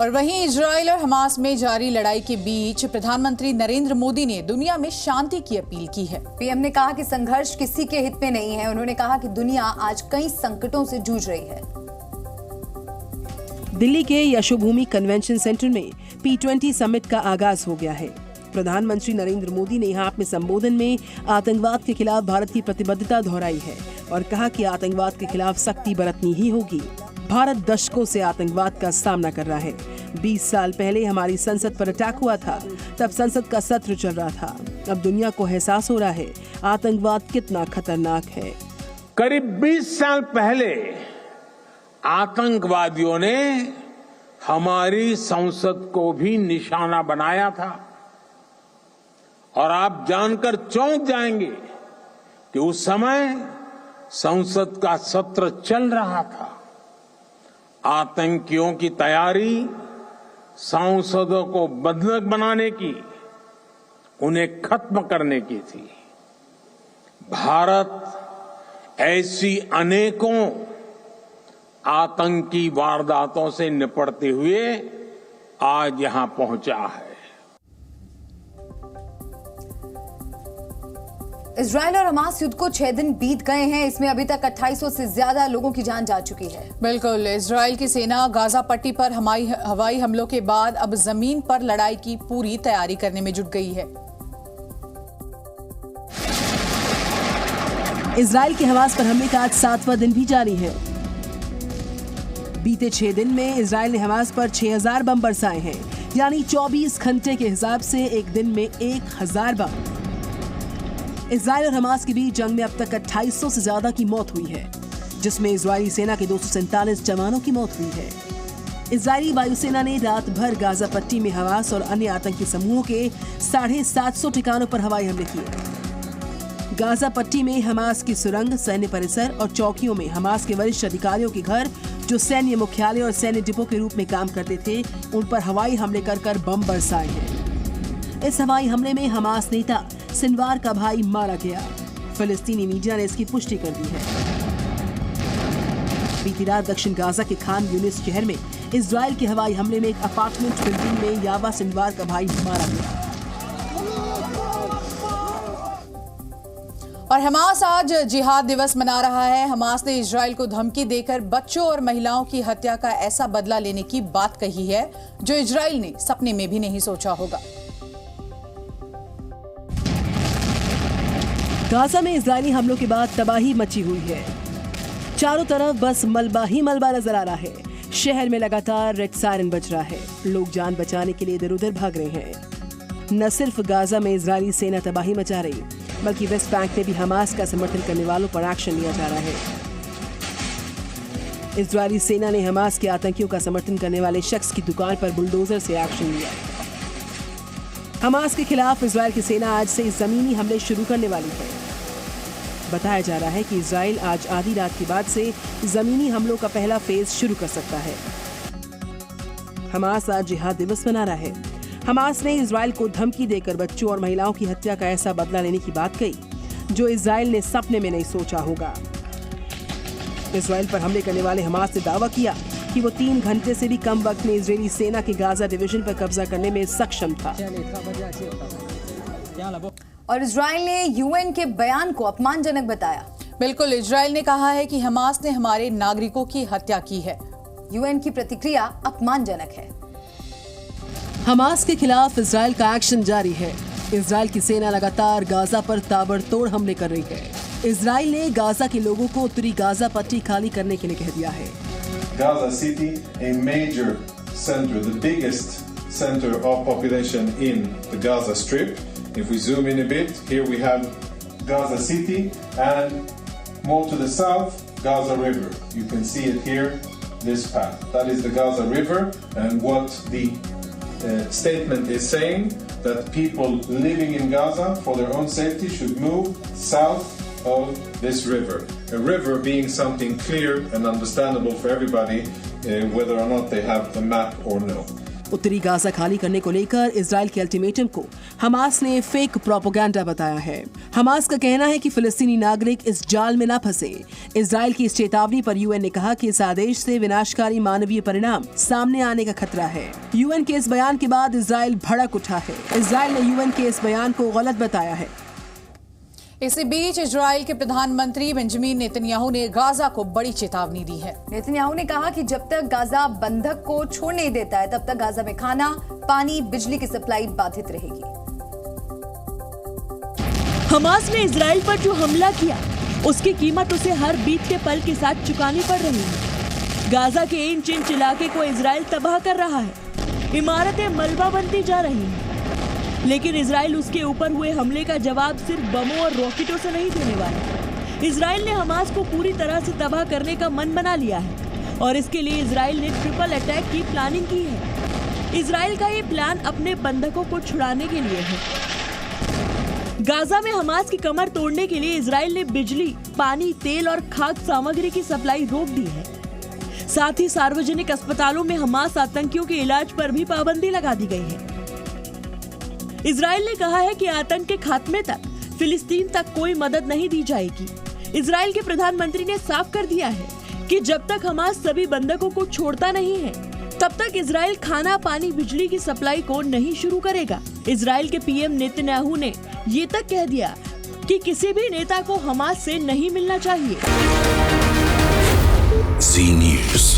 और वहीं इजराइल और हमास में जारी लड़ाई के बीच प्रधानमंत्री नरेंद्र मोदी ने दुनिया में शांति की अपील की है। पीएम ने कहा कि संघर्ष किसी के हित में नहीं है। उन्होंने कहा कि दुनिया आज कई संकटों से जूझ रही है। दिल्ली के यशोभूमि कन्वेंशन सेंटर में P20 समिट का आगाज हो गया है। प्रधानमंत्री नरेंद्र मोदी ने यहाँ अपने संबोधन में आतंकवाद के खिलाफ भारत की प्रतिबद्धता दोहराई है और कहा कि आतंकवाद के खिलाफ सख्ती बरतनी ही होगी। भारत दशकों से आतंकवाद का सामना कर रहा है। 20 साल पहले हमारी संसद पर अटैक हुआ था, तब संसद का सत्र चल रहा था। अब दुनिया को एहसास हो रहा है आतंकवाद कितना खतरनाक है। करीब 20 साल पहले आतंकवादियों ने हमारी संसद को भी निशाना बनाया था और आप जानकर चौंक जाएंगे कि उस समय संसद का सत्र चल रहा था। आतंकियों की तैयारी सांसदों को बंधक बनाने की, उन्हें खत्म करने की थी। भारत ऐसी अनेकों आतंकी वारदातों से निपटते हुए आज यहां पहुंचा है। इजराइल और हमास युद्ध को 6 दिन बीत गए हैं। इसमें अभी तक 2800 से ज्यादा लोगों की जान जा चुकी है। बिल्कुल, इजराइल की सेना गाजा पट्टी पर हवाई हमलों के बाद अब जमीन पर लड़ाई की पूरी तैयारी करने में जुट गई है। इजराइल के हमास पर हमले का आज 7वां दिन भी जारी है। बीते 6 दिन में इजराइल ने हमास पर 6000 बम बरसाए हैं, यानी 24 घंटे के हिसाब से एक दिन में 1000 बम। इजराइल और हमास के बीच जंग में अब तक 2800 से ज्यादा की मौत हुई है, जिसमें इजरायली सेना के 247 जवानों की मौत हुई है। इजरायली वायुसेना ने रात भर गाजा पट्टी में हमास और अन्य आतंकी समूहों के 750 ठिकानों पर हवाई हमले किए। गाजा पट्टी में हमास की सुरंग, सैन्य परिसर और चौकियों में हमास के वरिष्ठ अधिकारियों के घर, जो सैन्य मुख्यालय और सैन्य डिपो के रूप में काम करते थे, उन पर हवाई हमले कर बम बरसाए हैं। इस हवाई हमले में हमास नेता सिनवार का भाई मारा गया। फिलिस्तीनी मीडिया ने इसकी पुष्टि कर दी है। बीती रात दक्षिण गाजा के खान यूनिस शहर में इजराइल के हवाई हमले में एक अपार्टमेंट बिल्डिंग में यावा सिनवार का भाई मारा गया। और हमास आज जिहाद दिवस मना रहा है। हमास ने इजराइल को धमकी देकर बच्चों और महिलाओं की हत्या का ऐसा बदला लेने की बात कही है जो इजराइल ने सपने में भी नहीं सोचा होगा। गाजा में इजरायली हमलों के बाद तबाही मची हुई है। चारों तरफ बस मलबा ही मलबा नजर आ रहा है। शहर में लगातार रेड सायरन बज रहा है। लोग जान बचाने के लिए इधर उधर भाग रहे हैं। न सिर्फ गाजा में इजरायली सेना तबाही मचा रही, बल्कि वेस्ट बैंक में भी हमास का समर्थन करने वालों पर एक्शन लिया जा रहा है। इजरायली सेना ने हमास के आतंकियों का समर्थन करने वाले शख्स की दुकान पर बुलडोजर से एक्शन लिया। हमास के खिलाफ इजराइल की सेना आज से जमीनी हमले शुरू करने वाली है। बताया जा रहा है कि इजराइल आज आधी रात के बाद से जमीनी हमलों का पहला फेज शुरू कर सकता है। हमास आज जिहाद दिवस मना रहा है। हमास ने इजराइल को धमकी देकर बच्चों और महिलाओं की हत्या का ऐसा बदला लेने की बात कही जो इजराइल ने सपने में नहीं सोचा होगा। इजराइल पर हमले करने वाले हमास ने दावा किया कि वो 3 घंटे से भी कम वक्त में इजरायली सेना के गाजा डिवीजन पर कब्जा करने में सक्षम था। और इजराइल ने यूएन के बयान को अपमानजनक बताया। बिल्कुल, इजराइल ने कहा है कि हमास ने हमारे नागरिकों की हत्या की है। यूएन की प्रतिक्रिया अपमानजनक है। हमास के खिलाफ इजराइल का एक्शन जारी है। इजराइल की सेना लगातार गाजा पर ताबड़तोड़ हमले कर रही है। इजराइल ने गाजा के लोगों को उत्तरी गाजा पट्टी खाली करने के लिए कह दिया है। Gaza City, a major center, the biggest center of population in the Gaza Strip. If we zoom in a bit, here we have Gaza City and more to the south, Gaza River. You can see it here, this path. That is the Gaza River, and what the statement is saying that people living in Gaza for their own safety should move south of this river. A river being something clear and understandable for everybody, whether or not they have a map or no. उत्तरी Gaza खाली करने को लेकर Israel के ultimatum को Hamas ने fake propaganda बताया है। हमास का कहना है कि फिलिस्तीनी नागरिक इस जाल में न फंसे। इजराइल की इस चेतावनी पर यूएन ने कहा कि इस आदेश से विनाशकारी मानवीय परिणाम सामने आने का खतरा है। यूएन के इस बयान के बाद इजराइल भड़क उठा है। इजराइल ने यूएन के इस बयान को गलत बताया है। इसी बीच इजराइल के प्रधानमंत्री बेंजामिन नेतन्याहू ने गाजा को बड़ी चेतावनी दी है। नेतन्याहू ने कहा कि जब तक गाजा बंधक को छोड़ नहीं देता है तब तक गाजा में खाना, पानी, बिजली की सप्लाई बाधित रहेगी। हमास ने इजराइल पर जो हमला किया उसकी कीमत उसे हर बीतते पल के साथ चुकानी पड़ रही है। गाजा के इंच इंच इलाके को इजराइल तबाह कर रहा है। इमारतें मलबा बनती जा रही हैं। लेकिन इजराइल उसके ऊपर हुए हमले का जवाब सिर्फ बमों और रॉकेटों से नहीं देने वाला। इजराइल ने हमास को पूरी तरह से तबाह करने का मन बना लिया है और इसके लिए इजराइल ने ट्रिपल अटैक की प्लानिंग की है। इजराइल का ये प्लान अपने बंधकों को छुड़ाने के लिए है। गाजा में हमास की कमर तोड़ने के लिए इजराइल ने बिजली, पानी, तेल और खाद्य सामग्री की सप्लाई रोक दी है। साथ ही सार्वजनिक अस्पतालों में हमास आतंकियों के इलाज पर भी पाबंदी लगा दी गई है। इजराइल ने कहा है कि आतंक के खात्मे तक फिलिस्तीन तक कोई मदद नहीं दी जाएगी। इजराइल के प्रधानमंत्री ने साफ कर दिया है कि जब तक हमास सभी बंधकों को छोड़ता नहीं है तब तक इजराइल खाना, पानी, बिजली की सप्लाई को नहीं शुरू करेगा। इजराइल के पीएम नेतन्याहू ने ये तक कह दिया कि किसी भी नेता को हमास से नहीं मिलना चाहिए। जी न्यूज़।